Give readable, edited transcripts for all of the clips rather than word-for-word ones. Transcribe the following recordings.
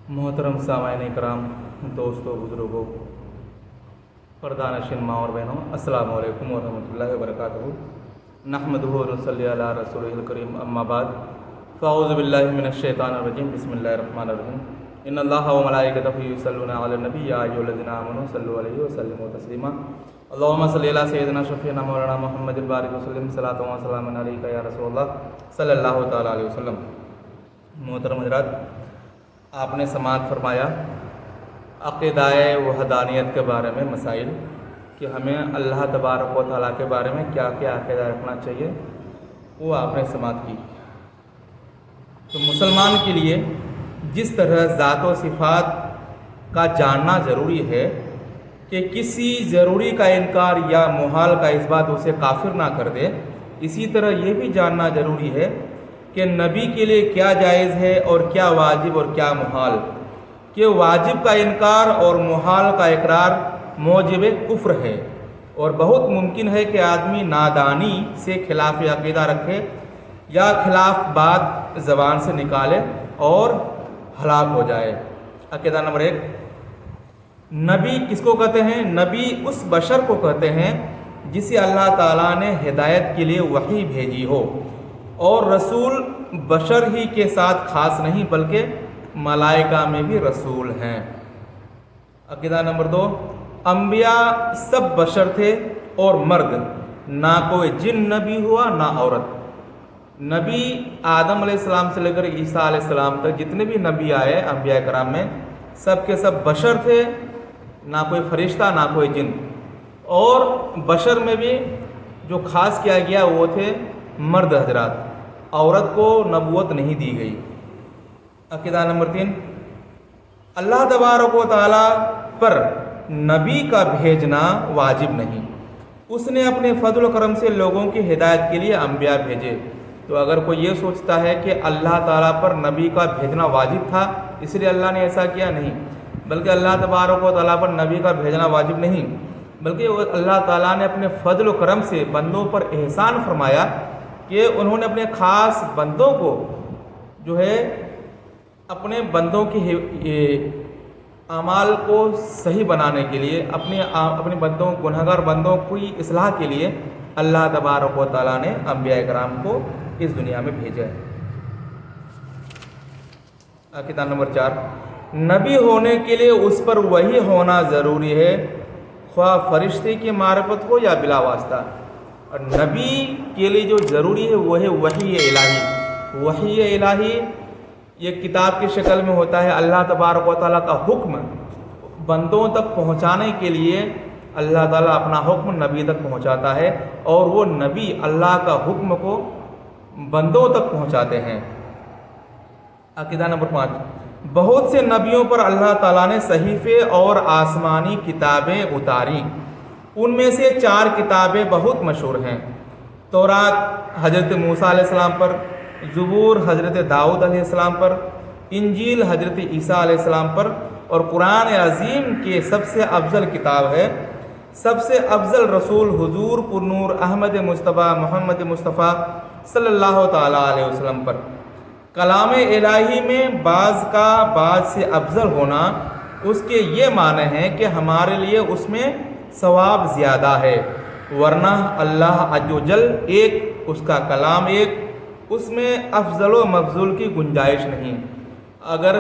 मोहतरम सामाईन इकराम, दोस्तों, बुज़ुर्गों, पर्दानशीन माँ और बहनों, अस्सलामु अलैकुम वरहमतुल्लाहि वबरकातुहू। नहमदुहु व नसल्ली अला रसूलिहिल करीम, अम्मा बाद, फ़अऊज़ु बिल्लाहि मिनश शैतानिर रजीम, बिस्मिल्लाहिर रहमानिर रहीम। इन्नल्लाहा व मलाइकतहु युसल्लूना अलन नबी या अय्युहल्लज़ीना आमनू सल्लु अलैहि व सल्लिमू तस्लीमा। अल्लाहुम्मा सल्लि अला सय्यिदिना शफ़ीना मौलाना मुहम्मदिन बारिक व सल्लिम सलातन व सलामन अलैका या रसूलल्लाह सल्लल्लाहु तआला अलैहि वसल्लम। मोहतरम हज़रात, आपने समाअत फरमाया अक़ीदाए वहदानियत के बारे में मसाइल कि हमें अल्लाह तबारक व तआला के बारे में क्या क्या अक़ीदा रखना चाहिए, वो आपने समाअत की। तो मुसलमान के लिए जिस तरह ज़ात व सिफ़ात का जानना ज़रूरी है कि किसी ज़रूरी का इनकार या मुहाल का इस्बात उसे काफिर ना कर दे, इसी तरह ये भी जानना ज़रूरी है कि नबी के लिए क्या जायज़ है और क्या वाजिब और क्या मुहाल, कि वाजिब का इनकार और मुहाल का इकरार मौजिब कुफ्र है, और बहुत मुमकिन है कि आदमी नादानी से खिलाफ अक़ीदा रखे या खिलाफ बात ज़बान से निकाले और हलाक हो जाए। अक़ीदा नंबर 1, नबी किसको कहते हैं? नबी उस बशर को कहते हैं जिसे अल्लाह ताला ने हिदायत के लिए वही भेजी हो, और रसूल बशर ही के साथ खास नहीं बल्कि मलाइका में भी रसूल हैं। अक़ीदा नंबर 2, अम्बिया सब बशर थे और मर्द, ना कोई जिन नबी हुआ ना औरत। नबी आदम अलैहिस्सलाम से लेकर ईसा अलैहिस्सलाम तक जितने भी नबी आए अम्बिया कराम में, सब के सब बशर थे, ना कोई फरिश्ता ना कोई जिन। और बशर में भी जो खास किया गया वो थे मर्द हजरात, औरत को नबूवत नहीं दी गई। अक़ीदा नंबर 3, अल्लाह तबारक व तआला पर नबी का भेजना वाजिब नहीं, उसने अपने फजल करम से लोगों की हिदायत के लिए अम्बिया भेजे। तो अगर कोई ये सोचता है कि अल्लाह ताला पर नबी का भेजना वाजिब था इसलिए अल्लाह ने ऐसा किया, नहीं, बल्कि अल्लाह तबारक व तआला पर नबी का भेजना वाजिब नहीं, बल्कि अल्लाह ताला ने अपने फजल करम से बंदों पर एहसान फरमाया कि उन्होंने अपने ख़ास बंदों को जो है अपने बंदों की अमाल को सही बनाने के लिए, अपने बंदों गुनहगार बंदों की इस्लाह के लिए अल्लाह तबारक व तआला ने अम्बिया कराम को इस दुनिया में भेजा है। अक़ीदा नंबर 4, नबी होने के लिए उस पर वही होना ज़रूरी है, ख्वाह फरिश्ते की मारिफत हो या बिला वास्ता। और नबी के लिए जो ज़रूरी है वो है वही इलाही। वही इलाही ये किताब की शक्ल में होता है। अल्लाह तबारक व तआला का हुक्म बंदों तक पहुँचाने के लिए अल्लाह ताला अपना हुक्म नबी तक पहुँचाता है, और वो नबी अल्लाह का हुक्म को बंदों तक पहुँचाते हैं। अक़ीदा नंबर 5, बहुत से नबियों पर अल्लाह ताला ने सहीफ़े और आसमानी किताबें उतारी, उनमें से 4 किताबें बहुत मशहूर हैं। तौरात हज़रत मूसा अलैहिस्सलाम पर, ज़बूर हज़रत दाऊद अलैहिस्सलाम पर, इंजील हज़रत ईसा अलैहिस्सलाम पर, और कुरान अज़ीम के सबसे अफजल किताब है, सबसे अफजल रसूल हुजूर पुरनूर अहमद मुस्तफ़ा मोहम्मद मुस्तफ़ा सल्लल्लाहु ताला अलैहि वसल्लम पर। कलाम इलाही में बाज़ का बाज़ से अफजल होना उसके ये माने हैं कि हमारे लिए उसमें सवाब ज़्यादा है, वरना अल्लाह अज़्ज़वजल एक, उसका कलाम एक, उसमें अफजल व मफजूल की गुंजाइश नहीं। अगर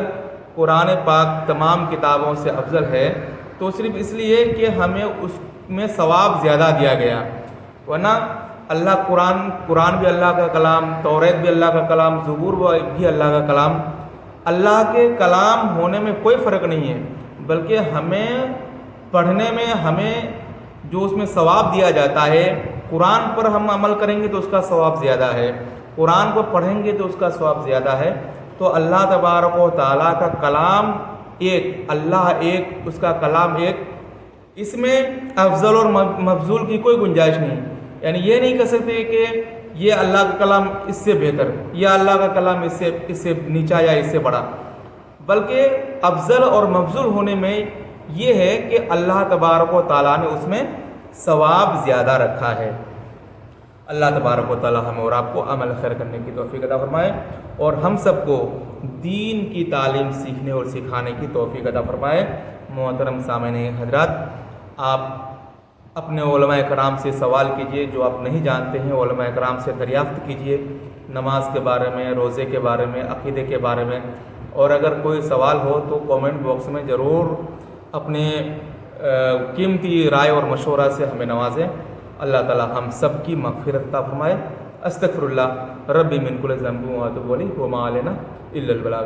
कुरान पाक तमाम किताबों से अफजल है तो सिर्फ़ इसलिए कि हमें उसमें सवाब ज़्यादा दिया गया, वरना अल्लाह कुरान भी अल्लाह का कलाम, तौरात भी अल्लाह का कलाम, ज़बूर भी अल्लाह का कलाम। अल्लाह के कलाम होने में कोई फ़र्क नहीं है, बल्कि हमें पढ़ने में हमें जो उसमें सवाब दिया जाता है, कुरान पर हम अमल करेंगे तो उसका सवाब ज़्यादा है, कुरान को पढ़ेंगे तो उसका सवाब ज़्यादा है। तो अल्लाह तबारक व तआला का कलाम एक, अल्लाह एक, उसका कलाम एक, इसमें अफजल और मफजूल की कोई गुंजाइश नहीं। यानी ये नहीं कह सकते कि ये अल्लाह का कलाम इससे बेहतर या अल्लाह का कलाम इससे नीचा या इससे बड़ा, बल्कि अफजल और मफजूल होने में ये है कि अल्लाह तबारक व तआला ने उसमें सवाब ज़्यादा रखा है। अल्लाह तबारक व तआला हमें और आपको अमल खैर करने की तौफीक अता फरमाए और हम सबको دین کی تعلیم سیکھنے اور سکھانے کی توفیق عطا فرمائے۔ محترم سامعین حضرات، آپ اپنے علماء کرام سے سوال کیجئے، جو آپ نہیں جانتے ہیں علماء کرام سے دریافت کیجئے، نماز کے بارے میں، روزے کے بارے میں، عقیدے کے بارے میں، اور اگر کوئی سوال ہو تو کومنٹ باکس میں ضرور اپنے قیمتی رائے اور مشورہ سے ہمیں نوازیں۔ اللہ تعالی ہم سب کی مغفرت عطا فرمائے۔ استغفر اللہ ربی من کل ذنب و اتوب الیہ وما علینا الا البلاغ۔